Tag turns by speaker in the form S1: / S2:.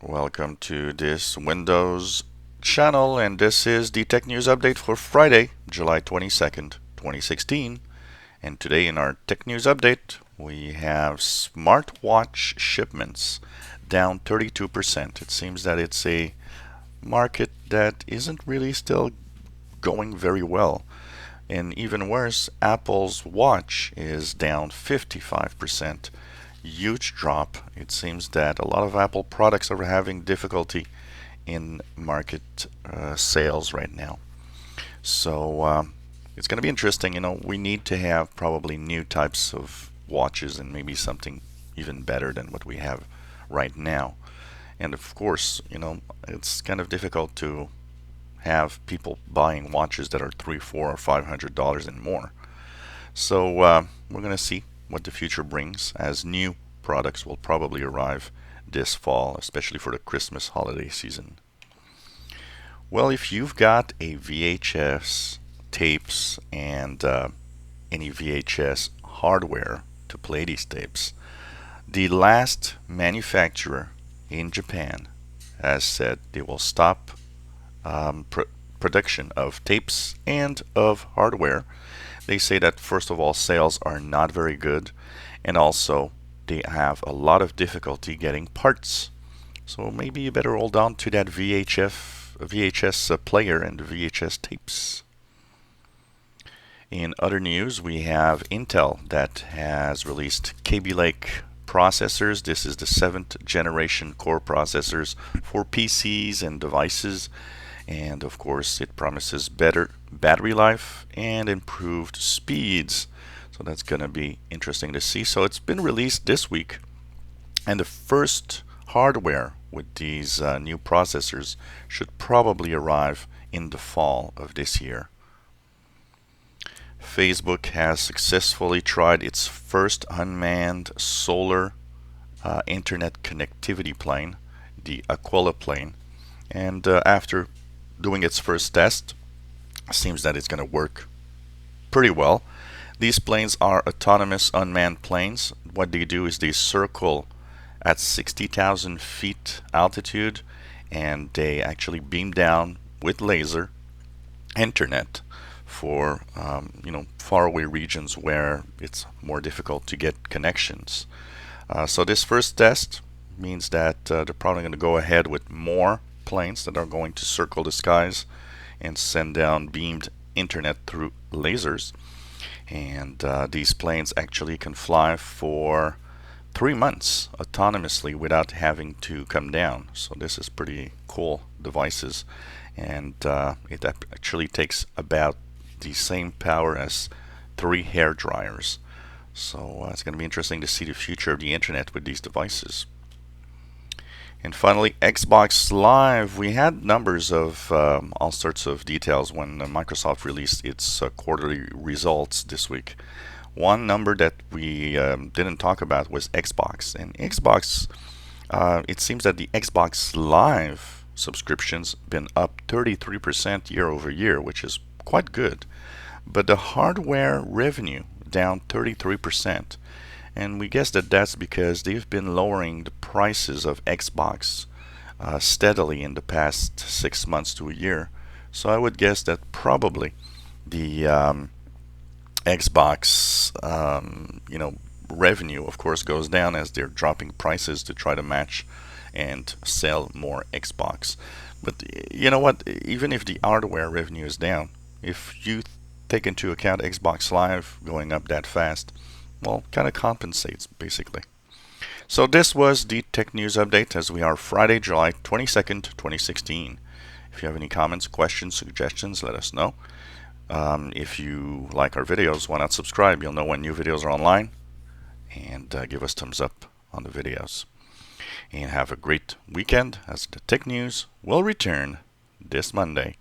S1: Welcome to this Windows channel, and this is the Tech News Update for Friday, July 22nd, 2016. And today in our Tech News Update, we have smartwatch shipments down 32%. It seems that it's a market that isn't really still going very well. And even worse, Apple's watch is down 55%. Huge drop. It seems that a lot of Apple products are having difficulty in market sales right now. So it's going to be interesting. We need to have probably new types of watches and maybe something even better than what we have right now. And of course, it's kind of difficult to have people buying watches that are $300, $400, or $500 and more. So we're going to see what the future brings, as new products will probably arrive this fall, especially for the Christmas holiday season. Well, if you've got a VHS tapes and any VHS hardware to play these tapes, the last manufacturer in Japan has said they will stop production of tapes and of hardware. They say that first of all, sales are not very good, and also they have a lot of difficulty getting parts. So maybe you better hold on to that VHS player and the VHS tapes. In other news, we have Intel that has released Kaby Lake processors. This is the 7th generation core processors for PCs and devices. And of course, it promises better battery life and improved speeds. So that's going to be interesting to see. So it's been released this week, and the first hardware with these new processors should probably arrive in the fall of this year. Facebook has successfully tried its first unmanned solar internet connectivity plane, the Aquila plane, and after doing its first test, seems that it's going to work pretty well. These planes are autonomous unmanned planes. What they do is they circle at 60,000 feet altitude, and they actually beam down with laser internet for faraway regions where it's more difficult to get connections. So this first test means that they're probably going to go ahead with more planes that are going to circle the skies and send down beamed internet through lasers. And these planes actually can fly for 3 months autonomously without having to come down. So this is pretty cool devices, and it actually takes about the same power as 3 hair dryers. So it's going to be interesting to see the future of the internet with these devices. And finally, Xbox Live. We had numbers of all sorts of details when Microsoft released its quarterly results this week. One number that we didn't talk about was Xbox. And Xbox, it seems that the Xbox Live subscriptions been up 33% year over year, which is quite good. But the hardware revenue down 33%. And we guess that that's because they've been lowering the prices of Xbox steadily in the past 6 months to a year. So I would guess that probably the Xbox, revenue, of course, goes down as they're dropping prices to try to match and sell more Xbox. But you know what? Even if the hardware revenue is down, if you take into account Xbox Live going up that fast, well, kind of compensates basically. So this was the Tech News Update as we are Friday, July 22nd, 2016. If you have any comments, questions, suggestions, let us know. If you like our videos, why not subscribe? You'll know when new videos are online, and give us thumbs up on the videos. And have a great weekend as the Tech News will return this Monday.